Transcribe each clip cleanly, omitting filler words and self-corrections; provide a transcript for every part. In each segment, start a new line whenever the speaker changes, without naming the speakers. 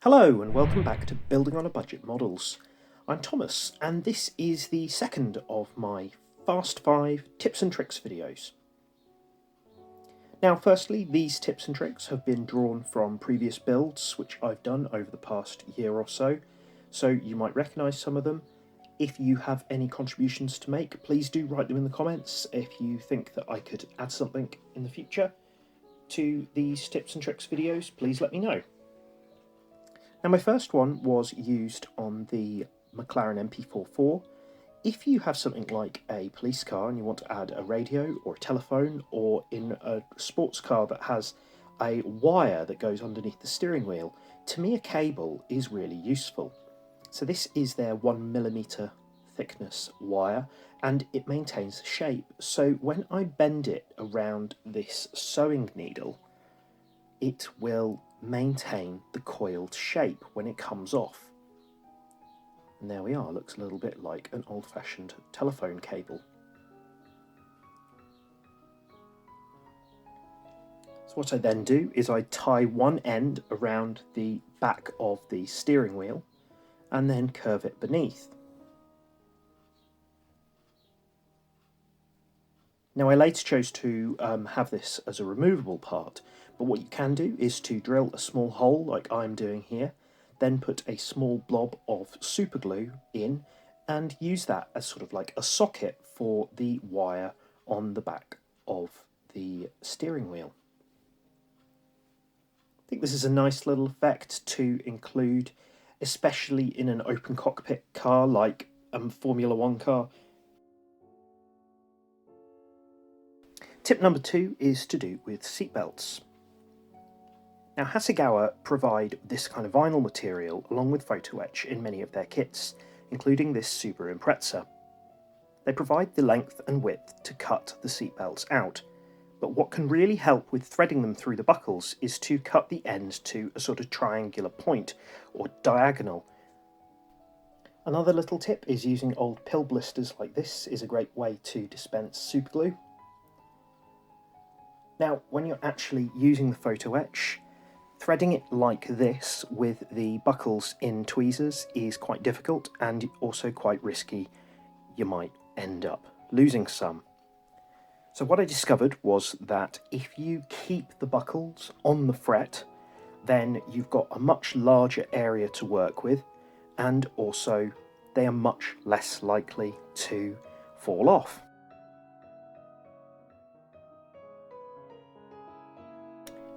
Hello and welcome back to Building on a Budget Models. I'm Thomas and this is the second of my Fast 5 tips and tricks videos. Now firstly, these tips and tricks have been drawn from previous builds which I've done over the past year or so you might recognise some of them. If you have any contributions to make, please do write them in the comments. If you think that I could add something in the future to these tips and tricks videos, please let me know. Now my first one was used on the McLaren MP44. If you have something like a police car and you want to add a radio or a telephone, or in a sports car that has a wire that goes underneath the steering wheel, to me a cable is really useful. So this is their 1mm thickness wire and it maintains the shape. So when I bend it around this sewing needle, it will maintain the coiled shape when it comes off. And there we are, looks a little bit like an old-fashioned telephone cable. So what I then do is I tie one end around the back of the steering wheel and then curve it beneath. Now I later chose to have this as a removable part, but what you can do is to drill a small hole like I'm doing here, then put a small blob of super glue in and use that as sort of like a socket for the wire on the back of the steering wheel. I think this is a nice little effect to include, especially in an open cockpit car like a Formula 1 car. Tip number 2 is to do with seatbelts. Now Hasegawa provide this kind of vinyl material along with photo etch in many of their kits, including this Subaru Impreza. They provide the length and width to cut the seatbelts out, but what can really help with threading them through the buckles is to cut the ends to a sort of triangular point or diagonal. Another little tip is using old pill blisters like this is a great way to dispense super glue. Now, when you're actually using the photo etch, threading it like this with the buckles in tweezers is quite difficult and also quite risky. You might end up losing some. So what I discovered was that if you keep the buckles on the fret, then you've got a much larger area to work with, and also they are much less likely to fall off.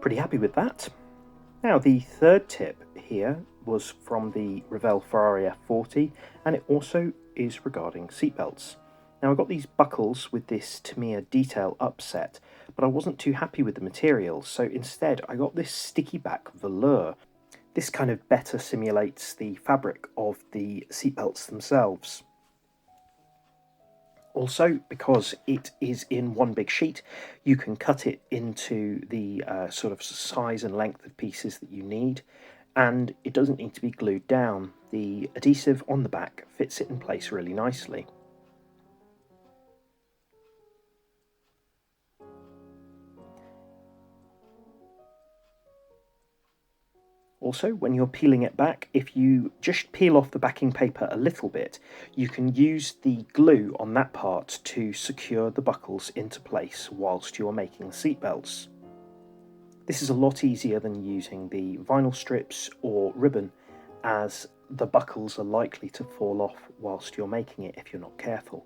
Pretty happy with that. Now the third tip here was from the Revell Ferrari F40 and it also is regarding seatbelts. Now I got these buckles with this Tamiya detail upset, but I wasn't too happy with the material, so instead I got this sticky back velour. This kind of better simulates the fabric of the seatbelts themselves. Also, because it is in one big sheet, you can cut it into the sort of size and length of pieces that you need, and it doesn't need to be glued down. The adhesive on the back fits it in place really nicely. Also, when you're peeling it back, if you just peel off the backing paper a little bit, you can use the glue on that part to secure the buckles into place whilst you're making the seatbelts. This is a lot easier than using the vinyl strips or ribbon, as the buckles are likely to fall off whilst you're making it if you're not careful.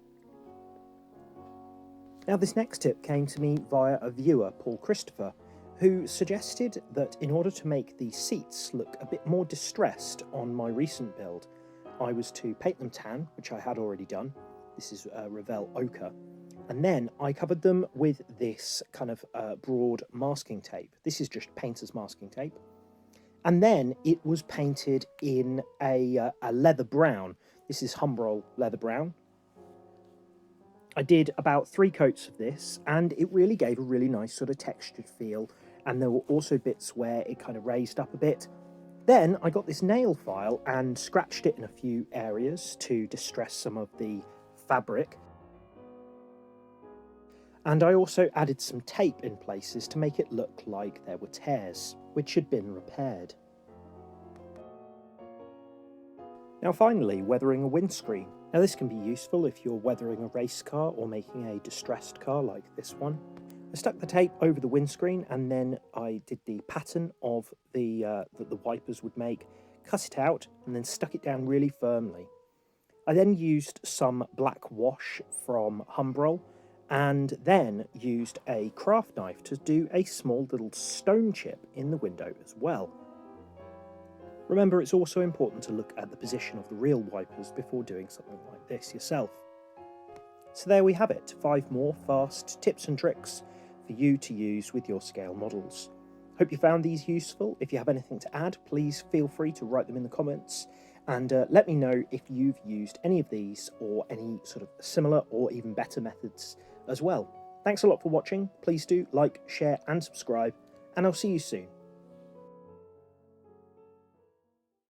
Now this next tip came to me via a viewer, Paul Christopher, who suggested that in order to make the seats look a bit more distressed on my recent build, I was to paint them tan, which I had already done. This is Revell Ochre. And then I covered them with this kind of broad masking tape. This is just painter's masking tape. And then it was painted in a leather brown. This is Humbrol leather brown. I did about 3 coats of this and it really gave a really nice sort of textured feel, and there were also bits where it kind of raised up a bit. Then I got this nail file and scratched it in a few areas to distress some of the fabric. And I also added some tape in places to make it look like there were tears, which had been repaired. Now finally, weathering a windscreen. Now this can be useful if you're weathering a race car or making a distressed car like this one. I stuck the tape over the windscreen and then I did the pattern of that the wipers would make, cut it out and then stuck it down really firmly. I then used some black wash from Humbrol and then used a craft knife to do a small little stone chip in the window as well. Remember, it's also important to look at the position of the real wipers before doing something like this yourself. So there we have it, 5 more fast tips and tricks for you to use with your scale models. Hope you found these useful. If you have anything to add, please feel free to write them in the comments and let me know if you've used any of these or any sort of similar or even better methods as well. Thanks a lot for watching. Please do like, share and subscribe, and I'll see you soon.